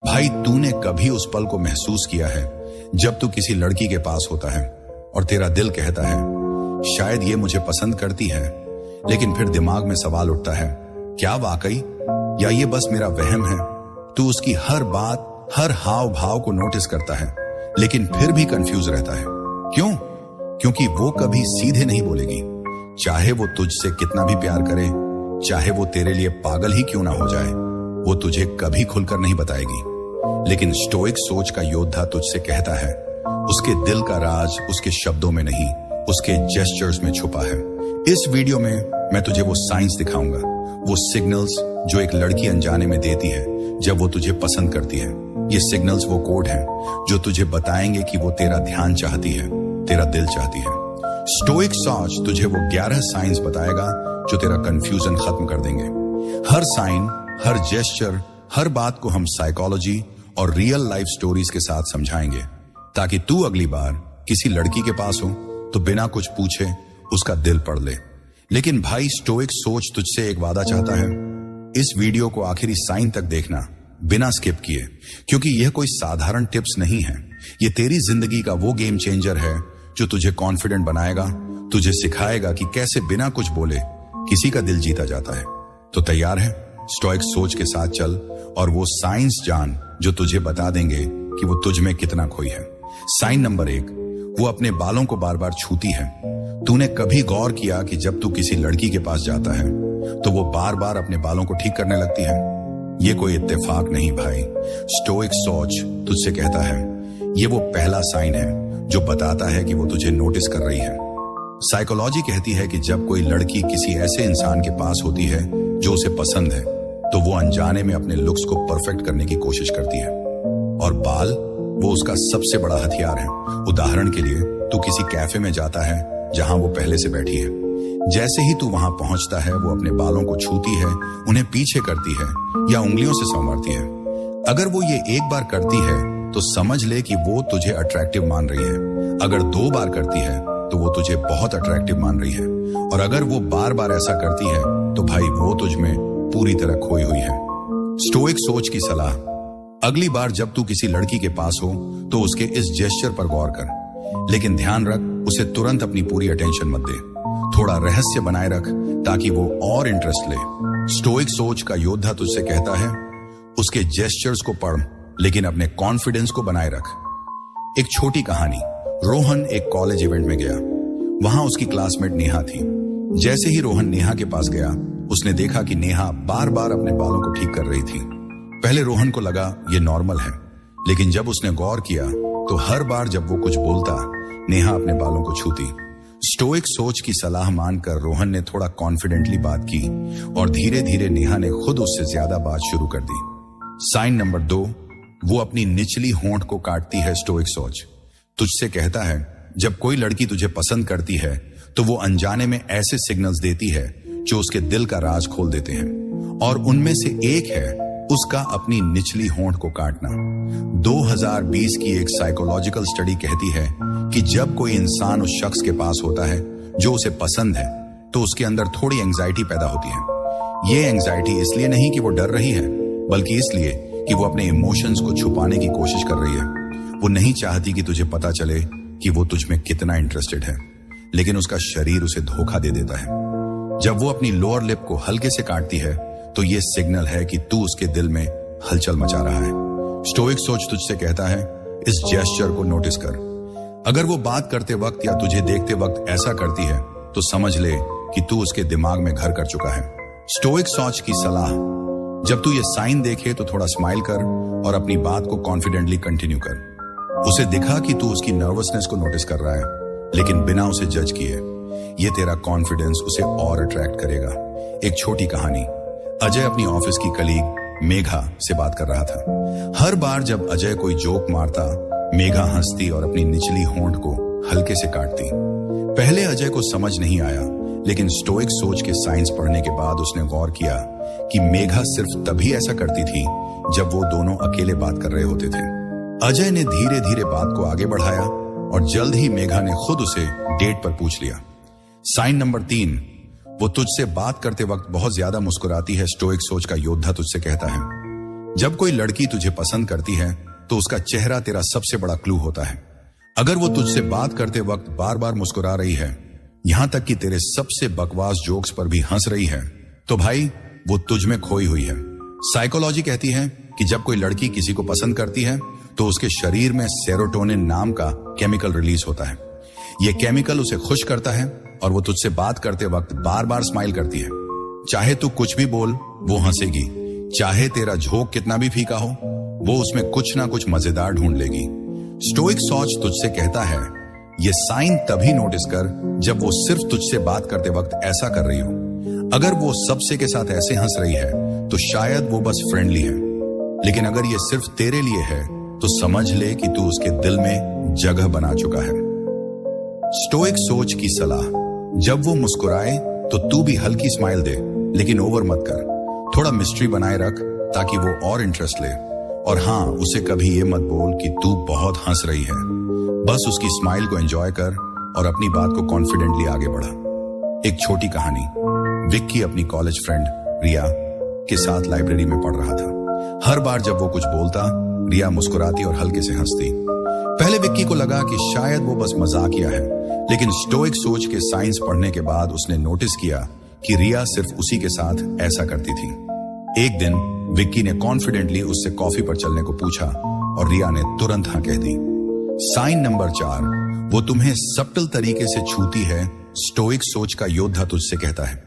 भाई, तूने कभी उस पल को महसूस किया है जब तू किसी लड़की के पास होता है और तेरा दिल कहता है शायद ये मुझे पसंद करती है, लेकिन फिर दिमाग में सवाल उठता है, क्या वाकई, या ये बस मेरा वहम है। तू उसकी हर बात, हर हाव भाव को नोटिस करता है, लेकिन फिर भी कंफ्यूज रहता है। क्यों? क्योंकि वो कभी सीधे नहीं बोलेगी, चाहे वो तुझसे कितना भी प्यार करे, चाहे वो तेरे लिए पागल ही क्यों ना हो जाए, वो तुझे कभी खुलकर नहीं बताएगी। लेकिन स्टोइक सोच का योद्धा तुझसे कहता है उसके दिल का राज उसके शब्दों में नहीं, उसके जेस्चर्स में छुपा है। इस वीडियो में मैं तुझे वो साइंस दिखाऊंगा, वो सिग्नल्स जो एक लड़की अनजाने में देती है जब वो तुझे पसंद करती है। ये सिग्नल्स वो कोड हैं जो तुझे बताएंगे कि वो तेरा ध्यान चाहती है, तेरा दिल चाहती है। स्टोइक सोच तुझे वो 11 साइंस बताएगा जो तेरा कंफ्यूजन खत्म कर देंगे। हर साइन, हर जेस्चर, हर बात को हम साइकोलॉजी और रियल लाइफ स्टोरीज के साथ समझाएंगे, ताकि तू अगली बार किसी लड़की के पास हो तो बिना कुछ पूछे उसका दिल पढ़ ले। लेकिन भाई, स्टोइक सोच तुझसे एक वादा चाहता है, इस वीडियो को आखिरी साइन तक देखना बिना स्किप किए, क्योंकि यह कोई साधारण टिप्स नहीं है। यह तेरी जिंदगी का वो गेम चेंजर है जो तुझे कॉन्फिडेंट बनाएगा, तुझे सिखाएगा कि कैसे बिना कुछ बोले किसी का दिल जीता जाता है। तो तैयार है? स्टोइक सोच के साथ चल और वो साइंस जान जो तुझे बता देंगे कि वो तुझ में कितना खोई है। साइन नंबर 1, वो अपने बालों को बार बार छूती है। तूने कभी गौर किया कि जब तू किसी लड़की के पास जाता है तो वो बार बार अपने बालों को ठीक करने लगती है? ये कोई इत्तेफाक नहीं भाई, स्टोइक सोच तुझसे कहता है ये वो पहला साइन है जो बताता है कि वो तुझे नोटिस कर रही है। साइकोलॉजी कहती है कि जब कोई लड़की किसी ऐसे इंसान के पास होती है जो उसे पसंद है, तो वो अनजाने में अपने लुक्स को परफेक्ट करने की कोशिश करती है, और बाल वो उसका सबसे बड़ा हथियार है। उदाहरण के लिए, तू किसी कैफे में जाता है जहां वो पहले से बैठी है। जैसे ही तू वहां पहुंचता है, वो अपने बालों को छूती है, उन्हें पीछे करती है या उंगलियों से संवारती है। अगर वो ये एक बार करती है तो समझ ले कि वो तुझे अट्रैक्टिव मान रही है। अगर 2 बार करती है तो वो तुझे बहुत अट्रैक्टिव मान रही है, और अगर वो बार बार ऐसा करती है तो भाई वो तुझ में पूरी तरह खोई हुई है। स्टोइक सोच की सलाह, अगली बार जब तू किसी लड़की के पास हो तो उसके इस जेस्चर पर गौर कर, लेकिन ध्यान रख उसे तुरंत अपनी पूरी अटेंशन मत दे। थोड़ा रहस्य बनाए रख ताकि वो और इंटरेस्ट ले। स्टोइक सोच का योद्धा तुझसे कहता है उसके जेस्चर्स को पढ़, लेकिन अपने कॉन्फिडेंस को बनाए रख। एक छोटी कहानी, रोहन एक कॉलेज इवेंट में गया। वहां उसकी क्लासमेट नेहा थी। जैसे ही रोहन नेहा के पास गया, उसने देखा कि नेहा बार बार अपने बालों को ठीक कर रही थी। पहले रोहन को लगा ये नॉर्मल है, लेकिन जब उसने गौर किया तो हर बार जब वो कुछ बोलता, नेहा अपने बालों को छूती। स्टोइक सोच की सलाह मानकर रोहन ने थोड़ा कॉन्फिडेंटली बात की, और धीरे धीरे नेहा ने खुद उससे ज्यादा बात शुरू कर दी। साइन नंबर 2, वो अपनी निचली होंठ को काटती है। स्टोइक सोच तुझसे कहता है जब कोई लड़की तुझे पसंद करती है तो वो अनजाने में ऐसे सिग्नल्स देती है जो उसके दिल का राज खोल देते हैं, और उनमें से एक है उसका अपनी निचली होंठ को काटना। 2020 की एक साइकोलॉजिकल स्टडी कहती है कि जब कोई इंसान उस शख्स के पास होता है जो उसे पसंद है, तो उसके अंदर थोड़ी एंजाइटी पैदा होती है। ये एंजाइटी इसलिए नहीं कि वो डर रही है, बल्कि इसलिए कि वो अपने इमोशंस को छुपाने की कोशिश कर रही है। वो नहीं चाहती कि तुझे पता चले कि वो तुझ में कितना इंटरेस्टेड है, लेकिन उसका शरीर उसे धोखा दे देता है। जब वो अपनी लोअर लिप को हल्के से काटती है तो ये सिग्नल है कि तू उसके दिल में हलचल मचा रहा है। स्टोइक सोच तुझसे कहता है इस जेस्चर को नोटिस कर। अगर वो बात करते वक्त या तुझे देखते वक्त ऐसा करती है तो समझ ले कि तू उसके दिमाग में घर कर चुका है। स्टोइक सोच की सलाह, जब तू ये साइन देखे तो थोड़ा स्माइल कर और अपनी बात को कॉन्फिडेंटली कंटिन्यू कर। उसे दिखा कि तू उसकी नर्वसनेस को नोटिस कर रहा है, लेकिन बिना उसे जज किए। ये तेरा कॉन्फिडेंस उसे और अट्रैक्ट करेगा। एक छोटी कहानी, अजय अपनी ऑफिस की कलीग मेघा से बात कर रहा था। हर बार जब अजय कोई जोक मारता, मेघा हंसती और अपनी निचली होंठ को हल्के से काटती। पहले अजय को समझ नहीं आया, लेकिन स्टोइक सोच के साइंस पढ़ने के बाद उसने गौर किया कि मेघा सिर्फ तभी ऐसा करती थी जब वो दोनों अकेले बात कर रहे होते थे। अजय ने धीरे धीरे बात को आगे बढ़ाया और जल्द ही मेघा ने खुद उसे डेट पर पूछ लिया। साइन नंबर 3, वो तुझसे बात करते वक्त बहुत ज्यादा मुस्कुराती है। स्टोइक सोच का योद्धा तुझसे कहता है जब कोई लड़की तुझे पसंद करती है तो उसका चेहरा तेरा सबसे बड़ा क्लू होता है। अगर वो तुझसे बात करते वक्त बार बार मुस्कुरा रही है, यहां तक कि तेरे सबसे बकवास जोक्स पर भी हंस रही है, तो भाई वो तुझ में खोई हुई है। साइकोलॉजी कहती है कि जब कोई लड़की किसी को पसंद करती है तो उसके शरीर में सेरोटोनिन नाम का केमिकल रिलीज होता है। यह केमिकल उसे खुश करता है और वो तुझसे बात करते वक्त बार बार स्माइल करती है। चाहे तू कुछ भी बोल, वो हंसेगी। चाहे तेरा झोंक कितना भी फीका हो, वो उसमें कुछ ना कुछ मजेदार ढूंढ लेगी। स्टोइक सोच तुझसे कहता है, ये साइन तभी नोटिस कर जब वो सिर्फ तुझसे बात करते वक्त ऐसा कर रही हो। अगर वो सबसे के साथ ऐसे हंस रही है तो शायद वो बस फ्रेंडली है, लेकिन अगर ये सिर्फ तेरे लिए है तो समझ ले कि तू उसके दिल में जगह बना चुका है। स्टोइक सोच की सलाह, जब वो मुस्कुराए तो तू भी हल्की स्माइल दे, लेकिन ओवर मत कर। थोड़ा मिस्ट्री बनाए रख ताकि वो और इंटरेस्ट ले। और हाँ, उसे कभी ये मत बोल कि तू बहुत हंस रही है। बस उसकी स्माइल को एंजॉय कर और अपनी बात को कॉन्फिडेंटली आगे बढ़ा। एक छोटी कहानी। विक्की अपनी कॉलेज फ्रेंड रिया के साथ लाइब्रेरी में पढ़ रहा था। हर बार जब वो कुछ बोलता, रिया मुस्कुराती और हल्के से हंसती। पहले विक्की को लगा कि शायद वो बस मजाकिया है, लेकिन स्टोइक सोच के साइंस पढ़ने के बाद उसने नोटिस किया कि रिया सिर्फ उसी के साथ ऐसा करती थी। एक दिन विक्की ने कॉन्फिडेंटली उससे कॉफी पर चलने को पूछा और रिया ने तुरंत हाँ कह दी। साइन नंबर 4, वो तुम्हें सब्टल तरीके से छूती है। स्टोइक सोच का योद्धा तुझसे कहता है,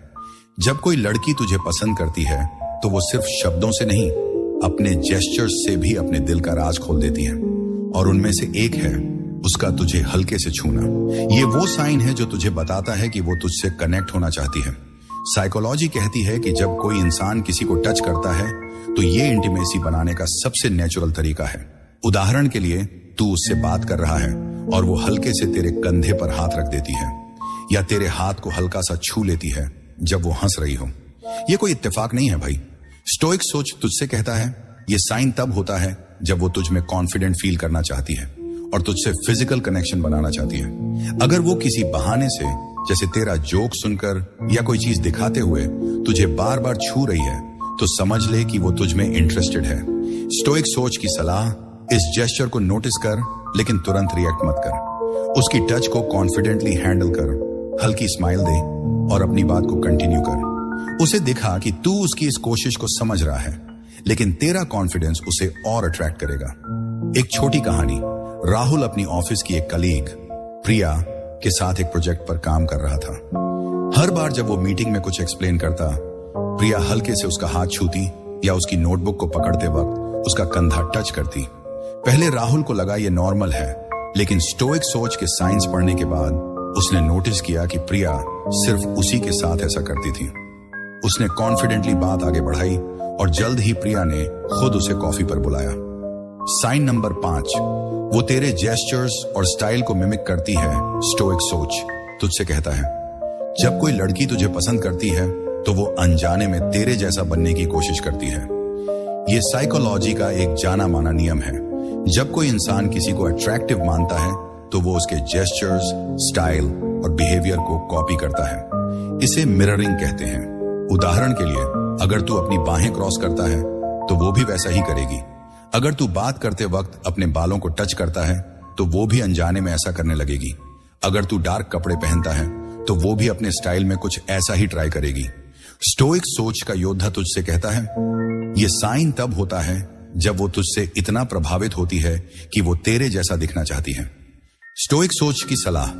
जब कोई लड़की तुझे पसंद करती है तो वो सिर्फ शब्दों से नहीं, अपने जेस्चर्स से भी अपने दिल का राज खोल देती है। और उनमें से एक है उसका तुझे हल्के से छूना। ये वो साइन है जो तुझे बताता है कि वो तुझसे कनेक्ट होना चाहती है। साइकोलॉजी कहती है कि जब कोई इंसान किसी को टच करता है तो ये इंटीमेसी बनाने का सबसे नेचुरल तरीका है। उदाहरण के लिए, तू उससे बात कर रहा है और वो हल्के से तेरे कंधे पर हाथ रख देती है या तेरे हाथ को हल्का सा छू लेती है जब वो हंस रही हो। ये कोई इत्तेफाक नहीं है भाई। स्टोइक सोच तुझसे कहता है, ये साइन तब होता है जब वो तुझ में कॉन्फिडेंट फील करना चाहती है और तुझसे फिजिकल कनेक्शन बनाना चाहती है। अगर वो किसी बहाने से, जैसे तेरा जोक सुनकर या कोई चीज दिखाते हुए, तुझे बार बार छू रही है, तो समझ ले कि वो तुझ में इंटरेस्टेड है। स्टोइक सोच की सलाह, इस जेस्चर को नोटिस कर लेकिन तुरंत रिएक्ट मत कर। उसकी टच को कॉन्फिडेंटली हैंडल कर, हल्की स्माइल दे और अपनी बात को कंटिन्यू कर। उसे दिखा कि तू उसकी इस कोशिश को समझ रहा है, लेकिन तेरा कॉन्फिडेंस उसे और अट्रैक्ट करेगा। एक छोटी कहानी। राहुल अपनी ऑफिस की एक कलीग प्रिया के साथ एक प्रोजेक्ट पर काम कर रहा था। हर बार जब वो मीटिंग में कुछ एक्सप्लेन करता, प्रिया हल्के से उसका हाथ छूती या उसकी नोटबुक को पकड़ते वक्त उसका कंधा टच करती। पहले राहुल को लगा ये नॉर्मल है, लेकिन स्टोइक सोच के साइंस पढ़ने के बाद उसने नोटिस किया कि प्रिया सिर्फ उसी के साथ ऐसा करती थी। उसने कॉन्फिडेंटली बात आगे बढ़ाई और जल्द ही प्रिया ने खुद उसे कॉफी पर बुलाया। साइन नंबर 5, वो तेरे जेस्चर्स और स्टाइल को मिमिक करती है। स्टोइक सोच तुझसे कहता है, जब कोई लड़की तुझे पसंद करती है तो वो अनजाने में तेरे जैसा बनने की कोशिश करती है। ये साइकोलॉजी का एक जाना माना नियम है। जब कोई इंसान किसी को अट्रैक्टिव मानता है तो वो उसके जेस्चर्स, स्टाइल और बिहेवियर को कॉपी करता है। इसे मिररिंग कहते हैं। उदाहरण के लिए, अगर तू अपनी बाहें क्रॉस करता है तो वो भी वैसा ही करेगी। अगर तू बात करते वक्त अपने बालों को टच करता है तो वो भी अनजाने में ऐसा करने लगेगी। अगर तू डार्क कपड़े पहनता है तो वो भी अपने स्टाइल में कुछ ऐसा ही ट्राई करेगी। स्टोइक सोच का योद्धा तुझसे कहता है, ये साइन तब होता है जब वो तुझसे इतना प्रभावित होती है कि वो तेरे जैसा दिखना चाहती है। स्टोइक सोच की सलाह,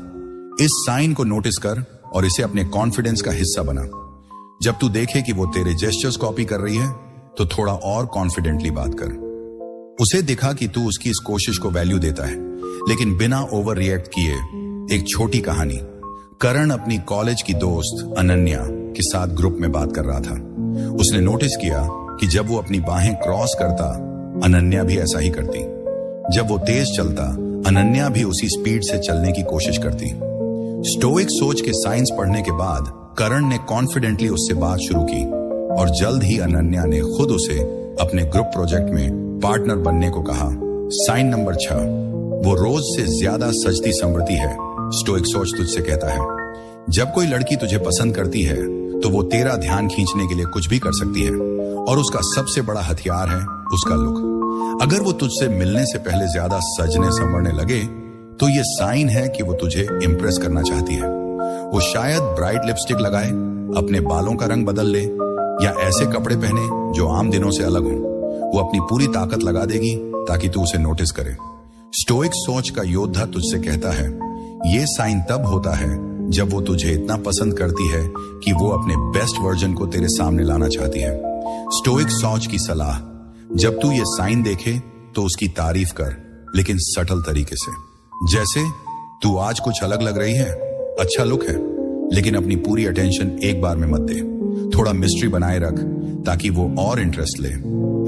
इस साइन को नोटिस कर और इसे अपने कॉन्फिडेंस का हिस्सा बना। जब तू देखे कि वो तेरे जेस्चर्स कॉपी कर रही है तो थोड़ा और कॉन्फिडेंटली बात कर। उसे दिखा कि तू उसकी इस कोशिश को वैल्यू देता है, लेकिन बिना ओवर रिएक्ट किए। एक छोटी कहानी। करण अपनी कॉलेज की दोस्त अनन्या के साथ ग्रुप में बात कर रहा था। उसने नोटिस किया कि जब वो अपनी बाहें क्रॉस करता, अनन्या भी ऐसा ही करती। जब वो तेज चलता, अनन्या भी उसी स्पीड से चलने की कोशिश करती। स्टोइक सोच के साइंस पढ़ने के बाद करण ने कॉन्फिडेंटली उससे बात शुरू की और जल्द ही अनन्या ने खुद उसे अपने ग्रुप प्रोजेक्ट में पार्टनर बनने को कहा। साइन नंबर 6, वो रोज से ज्यादा सजती संवरती है। स्टोइक सोच तुझसे कहता है, जब कोई लड़की तुझे पसंद करती है तो वो तेरा ध्यान खींचने के लिए कुछ भी कर सकती है और उसका सबसे बड़ा हथियार है उसका लुक। अगर वो तुझसे मिलने से पहले ज्यादा सजने संवरने लगे तो ये साइन है कि वो तुझे इंप्रेस करना चाहती है। वो शायद ब्राइट लिपस्टिक लगाए, अपने बालों का रंग बदल ले या ऐसे कपड़े पहने जो आम दिनों से अलग हों। वो अपनी पूरी ताकत लगा देगी ताकि तू उसे नोटिस करे। स्टोइक सोच का योद्धा तुझसे कहता है ये साइन तब होता है जब वो तुझे इतना पसंद करती है कि वो अपने बेस्ट वर्जन को तेरे सामने लाना चाहती है। स्टोइक सोच की सलाह, जब तू ये साइन देखे तो उसकी तारीफ कर, लेकिन सटल तरीके से। जैसे तू आज कुछ अलग लग रही है, अच्छा लुक है, लेकिन अपनी पूरी अटेंशन एक बार में मत दे। थोड़ा मिस्ट्री बनाए रख ताकि वो और इंटरेस्ट ले।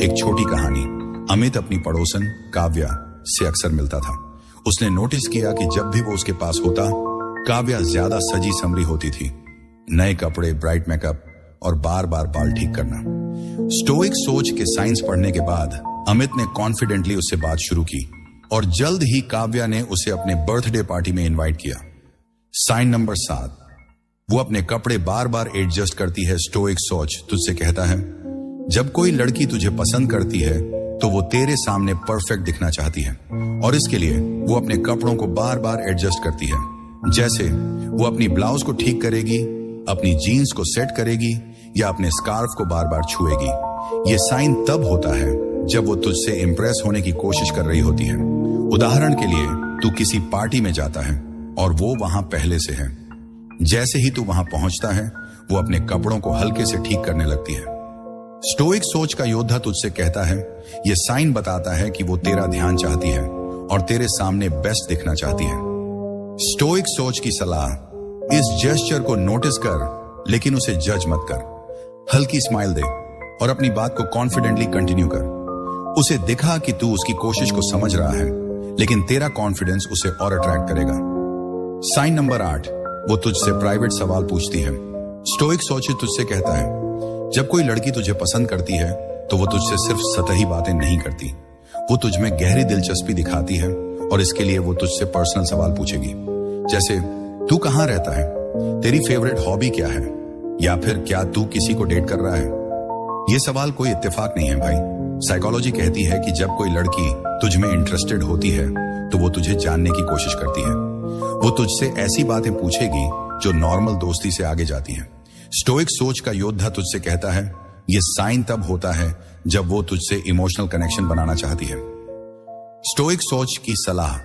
एक छोटी कहानी। अमित अपनी पड़ोसन काव्या से अक्सर मिलता था। उसने नोटिस किया कि जब भी वो उसके पास होता, काव्या ज्यादा सजी समरी होती थी। नए कपड़े, ब्राइट मेकअप और बार बार बाल ठीक करना। स्टोइक सोच के साइंस पढ़ने के बाद अमित ने कॉन्फिडेंटली उससे बात शुरू की और जल्द ही काव्या ने उसे अपने बर्थडे पार्टी में इनवाइट किया। साइन नंबर 7, वो अपने कपड़े बार बार एडजस्ट करती है। स्टोइक सोच तुझसे कहता है जब कोई लड़की तुझे पसंद करती है तो वो तेरे सामने परफेक्ट दिखना चाहती है और इसके लिए वो अपने कपड़ों को बार बार एडजस्ट करती है। जैसे वो अपनी ब्लाउज को ठीक करेगी, अपनी जीन्स को सेट करेगी या अपने स्कार्फ को बार बार छुएगी। ये साइन तब होता है जब वो तुझसे इंप्रेस होने की कोशिश कर रही होती है। उदाहरण के लिए तू किसी पार्टी में जाता है और वो वहां पहले से है। जैसे ही तू वहां पहुंचता है वो अपने कपड़ों को हल्के से ठीक करने लगती है। स्टोइक सोच का योद्धा तुझसे कहता है ये साइन बताता है कि वो तेरा ध्यान चाहती है और तेरे सामने बेस्ट दिखना चाहती है। स्टोइक सोच की सलाह, इस जेस्चर को नोटिस कर लेकिन उसे जज मत कर। हल्की स्माइल दे और अपनी बात को कॉन्फिडेंटली कंटिन्यू कर। उसे दिखा कि तू उसकी कोशिश को समझ रहा है, लेकिन तेरा कॉन्फिडेंस उसे और अट्रैक्ट करेगा। साइन नंबर 8, वो तुझसे प्राइवेट सवाल पूछती है। स्टोइक सोच तुझसे कहता है जब कोई लड़की तुझे पसंद करती है तो वो तुझसे सिर्फ सतही बातें नहीं करती, वो तुझ में गहरी दिलचस्पी दिखाती है और इसके लिए वो तुझसे पर्सनल सवाल पूछेगी। जैसे तू कहाँ रहता है, तेरी फेवरेट हॉबी क्या है, या फिर क्या तू किसी को डेट कर रहा है। ये सवाल कोई इत्तेफाक नहीं है भाई। साइकोलॉजी कहती है कि जब कोई लड़की तुझ में इंटरेस्टेड होती है तो वो तुझे जानने की कोशिश करती है। वो तुझसे ऐसी बातें पूछेगी जो नॉर्मल दोस्ती से आगे जाती हैं। स्टोइक सोच का योद्धा तुझसे कहता है ये साइन तब होता है जब वो तुझसे इमोशनल कनेक्शन बनाना चाहती है। स्टोइक सोच की सलाह,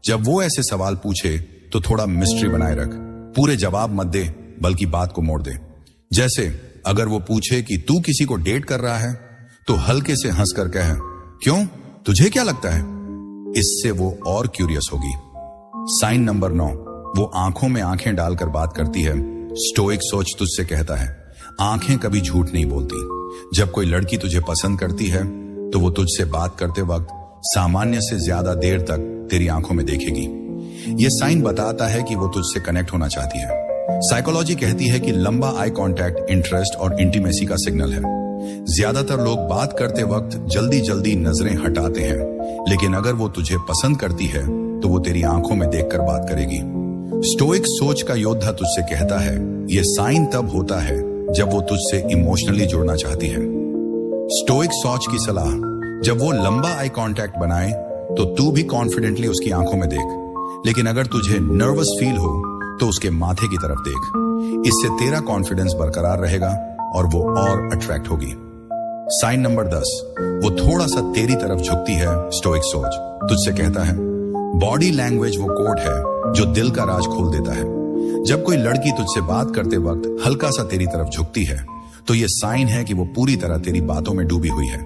जब वो ऐसे सवाल पूछे तो थोड़ा मिस्ट्री बनाए रख। पूरे जवाब मत दे बल्कि बात को मोड़ दे। जैसे अगर वो पूछे कि तू किसी को डेट कर रहा है तो हल्के से हंसकर कह क्यों, तुझे क्या लगता है। इससे वो और क्यूरियस होगी। साइन नंबर 9, वो आंखों में आंखें डालकर बात करती है। स्टोइक सोच तुझसे कहता है आंखें कभी झूठ नहीं बोलती। जब कोई लड़की तुझे पसंद करती है तो वो तुझसे बात करते वक्त सामान्य से ज्यादा देर तक तेरी आंखों में देखेगी। ये साइन बताता है कि वो तुझसे कनेक्ट होना चाहती है। साइकोलॉजी कहती है कि लंबा आई कांटेक्ट इंटरेस्ट और इंटीमेसी का सिग्नल है। ज्यादातर लोग बात करते वक्त जल्दी जल्दी नजरें हटाते हैं, लेकिन अगर वो तुझे पसंद करती है तो वो तेरी आंखों में देखकर बात करेगी। स्टोइक सोच का योद्धा तुझसे कहता है ये साइन तब होता है जब वो तुझसे इमोशनली जुड़ना चाहती है। स्टोइक सोच की सलाह, जब वो लंबा आई कांटेक्ट बनाए तो तू भी कॉन्फिडेंटली उसकी आंखों में देख, लेकिन अगर तुझे नर्वस फील हो तो उसके माथे की तरफ देख। इससे तेरा कॉन्फिडेंस बरकरार रहेगा और वो और अट्रैक्ट होगी। साइन नंबर 10, वो थोड़ा सा तेरी तरफ झुकती है। स्टोइक सोच तुझसे कहता है बॉडी लैंग्वेज वो कोड है जो दिल का राज खोल देता है। जब कोई लड़की तुझसे बात करते वक्त हल्का सा तेरी तरफ झुकती है तो ये साइन है कि वो पूरी तरह तेरी बातों में डूबी हुई है।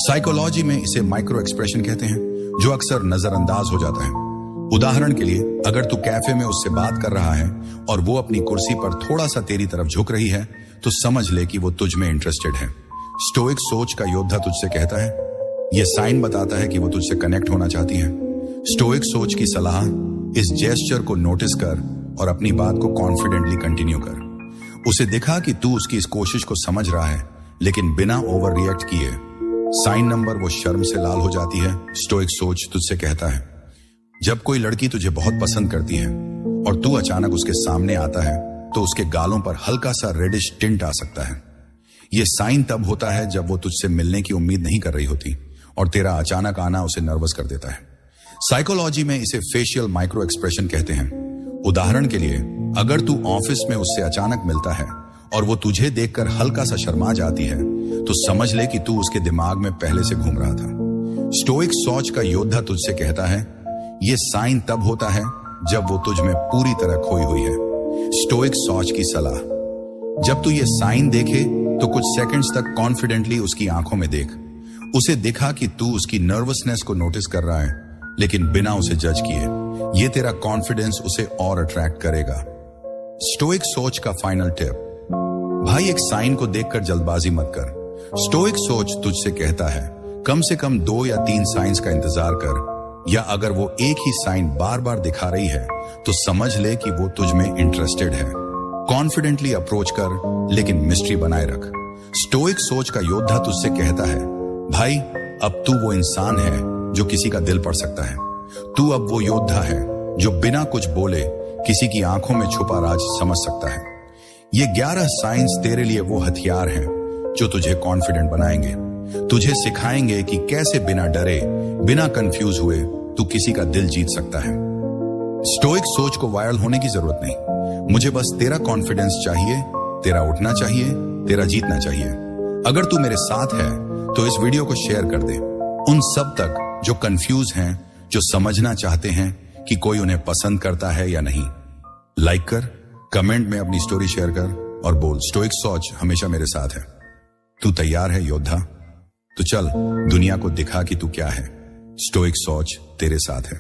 साइकोलॉजी में इसे माइक्रो एक्सप्रेशन कहते हैं, जो अक्सर नजरअंदाज हो जाता है। उदाहरण के लिए अगर तू कैफे में उससे बात कर रहा है और वो अपनी कुर्सी पर थोड़ा सा तेरी तरफ झुक रही है तो समझ ले कि वो तुझ में इंटरेस्टेड है। स्टोइक सोच का योद्धा तुझसे कहता है यह साइन बताता है कि वो तुझसे कनेक्ट होना चाहती है। स्टोइक सोच की सलाह, इस जेस्चर को नोटिस कर और अपनी बात को कॉन्फिडेंटली कंटिन्यू कर। उसे दिखा कि तू उसकी इस कोशिश को समझ रहा है, लेकिन बिना ओवर रिएक्ट किए। साइन नंबर, वो शर्म से लाल हो जाती है। स्टोइक सोच तुझसे कहता है जब कोई लड़की तुझे बहुत पसंद करती है और तू अचानक उसके सामने आता है तो उसके गालों पर हल्का सा रेडिश टिंट आ सकता है। ये साइन तब होता है जब वो तुझसे मिलने की उम्मीद नहीं कर रही होती और तेरा अचानक आना उसे नर्वस कर देता है। साइकोलॉजी में इसे फेशियल माइक्रो एक्सप्रेशन कहते हैं। उदाहरण के लिए, अगर तू ऑफिस में उससे अचानक मिलता है और वो तुझे देखकर हल्का सा शर्मा जाती है, तो समझ ले कि तू उसके दिमाग में पहले से घूम रहा था। स्टोइक सोच का योद्धा तुझसे कहता है, ये साइन तब होता है जब वो तुझ में पूरी तरह खोई हुई है। स्टोइक सोच की सलाह, जब तू ये साइन देखे तो कुछ सेकंड्स तक कॉन्फिडेंटली उसकी आंखों में देख। उसे दिखा कि तू उसकी नर्वसनेस को नोटिस कर रहा है, लेकिन बिना उसे जज किए। ये तेरा कॉन्फिडेंस उसे और अट्रैक्ट करेगा। स्टोइक सोच का फाइनल टिप, भाई एक साइन को देखकर जल्दबाजी मत कर। स्टोइक सोच तुझसे कहता है, कम से कम 2 या 3 साइंस का इंतजार कर, या अगर वो एक ही साइन बार बार दिखा रही है तो समझ ले कि वो तुझ में इंटरेस्टेड है। कॉन्फिडेंटली अप्रोच कर, लेकिन मिस्ट्री बनाए रख। स्टोइक सोच का योद्धा तुझसे कहता है, भाई अब तू वो इंसान है जो किसी का दिल पढ़ सकता है। तू अब वो योद्धा है जो बिना कुछ बोले किसी की आंखों में छुपा राज समझ सकता है। ये 11 साइंस तेरे लिए वो हथियार हैं जो तुझे कॉन्फिडेंट बनाएंगे, तुझे सिखाएंगे कि कैसे बिना डरे, बिना कंफ्यूज हुए तू किसी का दिल जीत सकता है। स्टोइक सोच को वायरल होने की जरूरत नहीं, मुझे बस तेरा कॉन्फिडेंस चाहिए, तेरा उठना चाहिए, तेरा जीतना चाहिए। अगर तू मेरे साथ है तो इस वीडियो को शेयर कर दे उन सब तक जो कंफ्यूज हैं, जो समझना चाहते हैं कि कोई उन्हें पसंद करता है या नहीं। लाइक कर, कमेंट में अपनी स्टोरी शेयर कर और बोल, स्टोइक सोच हमेशा मेरे साथ है। तू तैयार है योद्धा? तो चल दुनिया को दिखा कि तू क्या है। स्टोइक सोच तेरे साथ है।